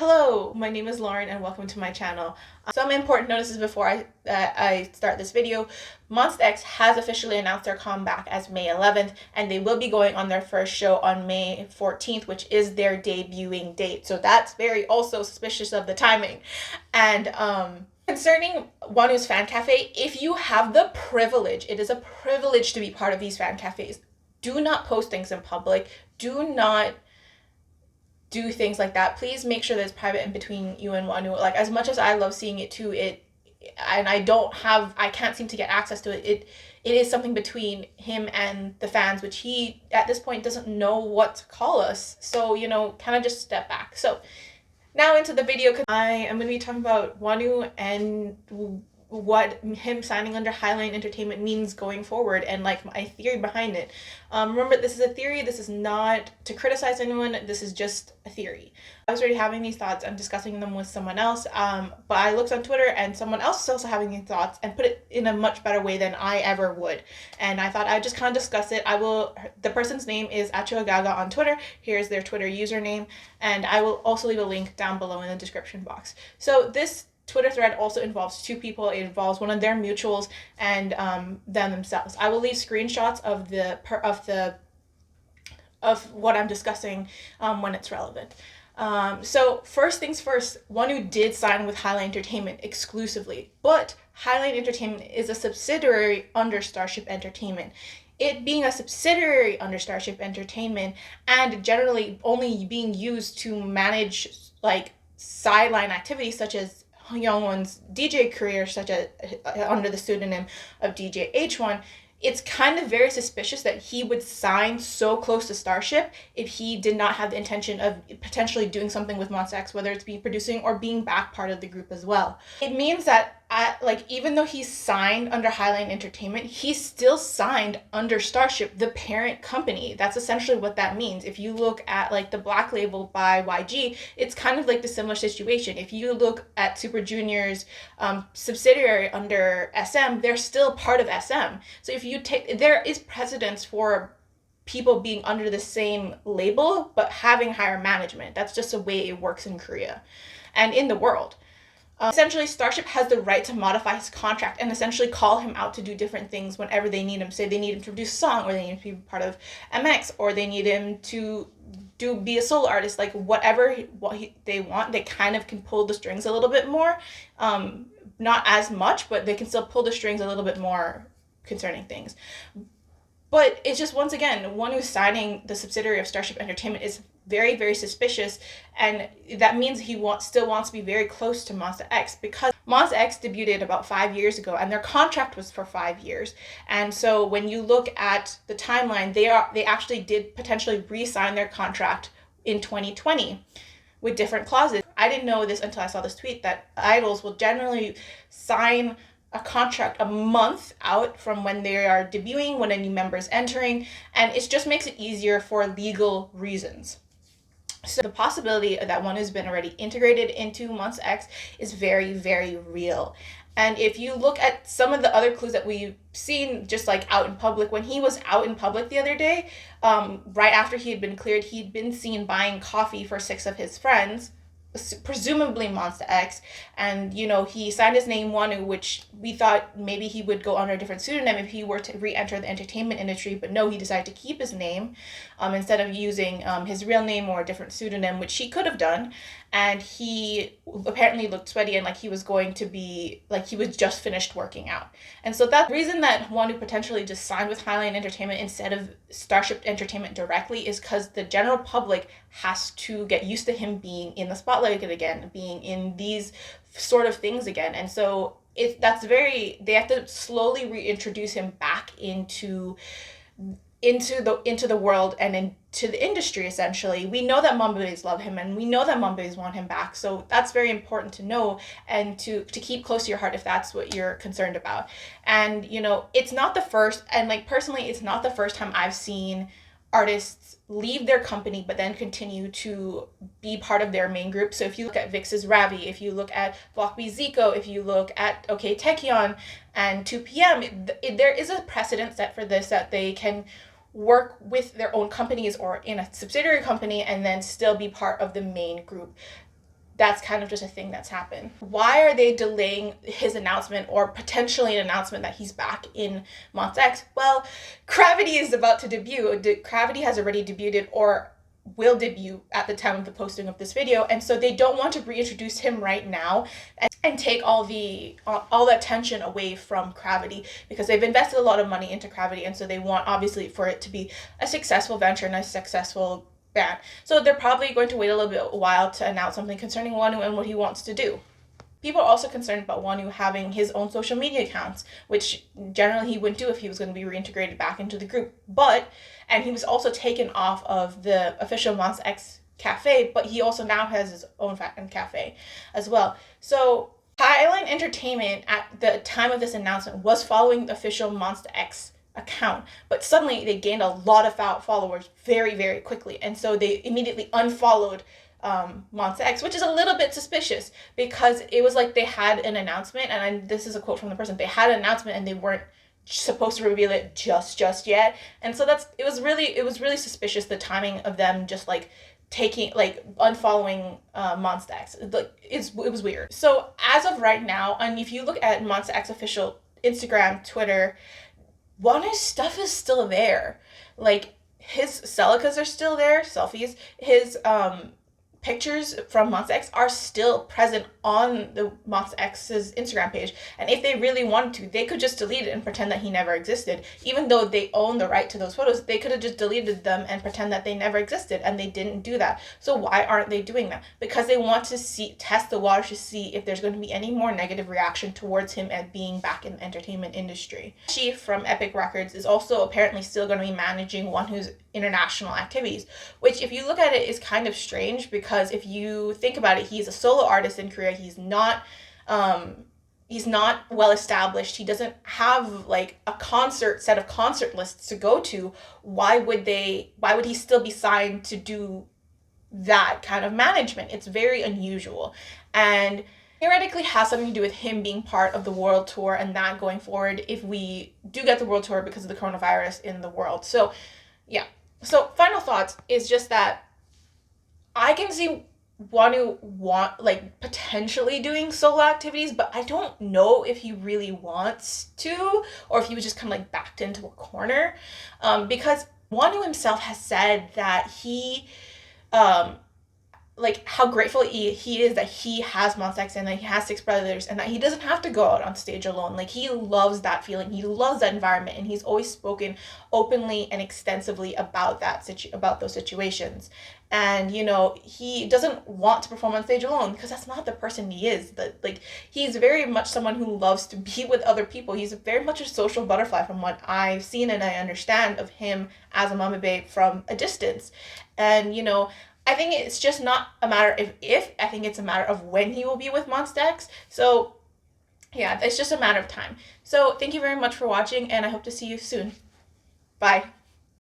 Hello, my name is Lauren and welcome to my channel. Some important notices before I start this video. Monsta X has officially announced their comeback as May 11th, and they will be going on their first show on May 14th, which is their debuting date. So that's very also suspicious of the timing. And concerning Wonho's fan cafe, if you have the privilege, it is a privilege to be part of these fan cafes. Do not post things in public. Do not do things like that. Please make sure that it's private in between you and Wonho. Like, as much as I love seeing it too, and I can't seem to get access to it. It is something between him and the fans, which he at this point doesn't know what to call us. So, kind of just step back. So now into the video, because I am going to be talking about Wonho and what him signing under Highline Entertainment means going forward, and like my theory behind it. Remember, this is a theory. This is not to criticize anyone. This is just a theory. I was already having these thoughts and discussing them with someone else, but I looked on Twitter and someone else is also having these thoughts and put it in a much better way than I ever would. And I thought I'd just kind of discuss it. The person's name is Achuagaga on Twitter. Here's their Twitter username, and I will also leave a link down below in the description box. So this Twitter thread also involves two people. It involves one of their mutuals and them themselves. I will leave screenshots of what I'm discussing when it's relevant. So first things first, Wonho did sign with Highline Entertainment exclusively, but Highline Entertainment is a subsidiary under Starship Entertainment. It being a subsidiary under Starship Entertainment and generally only being used to manage like sideline activities such as Youngwon's DJ career, such as under the pseudonym of DJ H1, it's kind of very suspicious that he would sign so close to Starship if he did not have the intention of potentially doing something with Monsta X, whether it's being producing or being back part of the group as well. It means that even though he's signed under Highline Entertainment, he's still signed under Starship, the parent company. That's essentially what that means. If you look at like the Black Label by YG, it's kind of like the similar situation. If you look at Super Junior's subsidiary under SM, they're still part of SM. So if you there is precedence for people being under the same label but having higher management. That's just the way it works in Korea and in the world. Essentially, Starship has the right to modify his contract and essentially call him out to do different things whenever they need him. Say they need him to produce a song, or they need him to be part of MX, or they need him to be a solo artist. Like whatever they want, they kind of can pull the strings a little bit more. Not as much, but they can still pull the strings a little bit more concerning things. But it's just, once again, one who's signing the subsidiary of Starship Entertainment is very, very suspicious, and that means he still wants to be very close to Monsta X, because Monsta X debuted about 5 years ago, and their contract was for 5 years. And so when you look at the timeline, they actually did potentially re-sign their contract in 2020 with different clauses. I didn't know this until I saw this tweet, that idols will generally sign a contract a month out from when they are debuting, when a new member is entering, and it just makes it easier for legal reasons. So the possibility that one has been already integrated into Monsta X is very, very real. And if you look at some of the other clues that we've seen just like out in public, when he was out in public the other day, right after he had been cleared, he'd been seen buying coffee for 6 of his friends, presumably Monsta X, and he signed his name Wonho, which we thought maybe he would go under a different pseudonym if he were to re-enter the entertainment industry, but no, he decided to keep his name instead of using his real name or a different pseudonym, which he could have done. And he apparently looked sweaty and like he was going to be like he was just finished working out. And so that's the reason that Wonho potentially just signed with Highline Entertainment instead of Starship Entertainment directly is because the general public has to get used to him being in the spotlight again, being in these sort of things again. And so they have to slowly reintroduce him back into the world and into the industry. Essentially, we know that Mombays love him, and we know that Mombays want him back, so that's very important to know and to keep close to your heart if that's what you're concerned about. And it's not the first, and like personally, it's not the first time I've seen artists leave their company but then continue to be part of their main group. So if you look at VIX's Ravi, if you look at Blockb Zico, if you look at OK Taecyeon and 2PM, there is a precedent set for this, that they can work with their own companies or in a subsidiary company and then still be part of the main group. that's kind of just a thing that's happened. Why are they delaying his announcement, or potentially an announcement that he's back in Monsta X? Well, Gravity is about to debut. Gravity has already debuted, or will debut at the time of the posting of this video, and so they don't want to reintroduce him right now and take all the attention away from Gravity, because they've invested a lot of money into Gravity, and so they want, obviously, for it to be a successful venture and a successful band. So they're probably going to wait a while to announce something concerning Wonho and what he wants to do. People are also concerned about Wonho having his own social media accounts, which generally he wouldn't do if he was going to be reintegrated back into the group. And he was also taken off of the official Monsta X cafe, but he also now has his own cafe as well. So Highline Entertainment at the time of this announcement was following the official Monsta X account, but suddenly they gained a lot of followers very, very quickly, and so they immediately unfollowed Monsta X, which is a little bit suspicious, because it was like they had an announcement, and this is a quote from the person, they had an announcement and they weren't supposed to reveal it just yet, and so it was really suspicious, the timing of them just like unfollowing Monsta X. It was weird. So as of right now, and if you look at Monsta X official Instagram, Twitter, Wonho's stuff is still there. Like, his Celicas are still there, selfies. His pictures from Monsta X are still present on the Monsta X's Instagram page. And if they really wanted to, they could just delete it and pretend that he never existed. Even though they own the right to those photos, they could have just deleted them and pretend that they never existed, and they didn't do that. So why aren't they doing that? Because they want to test the water to see if there's going to be any more negative reaction towards him as being back in the entertainment industry. She from Epic Records is also apparently still going to be managing Wonho's international activities, which, if you look at it, is kind of strange, because if you think about it, he's a solo artist in Korea. He's not well established. He doesn't have like a set of concert lists to go to. Why would he still be signed to do that kind of management? It's very unusual, and theoretically has something to do with him being part of the world tour, and that going forward, if we do get the world tour, because of the coronavirus in the world. So yeah. So final thoughts is just that I can see Wonho potentially doing solo activities, but I don't know if he really wants to, or if he was just kind of like backed into a corner, because Wonho himself has said that he how grateful he is that he has Monsta X and that he has 6 brothers, and that he doesn't have to go out on stage alone. Like, he loves that feeling, he loves that environment, and he's always spoken openly and extensively about those situations. And he doesn't want to perform on stage alone, because that's not the person he is. He's very much someone who loves to be with other people. He's very much a social butterfly, from what I've seen and I understand of him as a mama babe from a distance. And I think it's just not a matter of if, I think it's a matter of when he will be with Monsta X. So yeah, it's just a matter of time. So thank you very much for watching, and I hope to see you soon. Bye.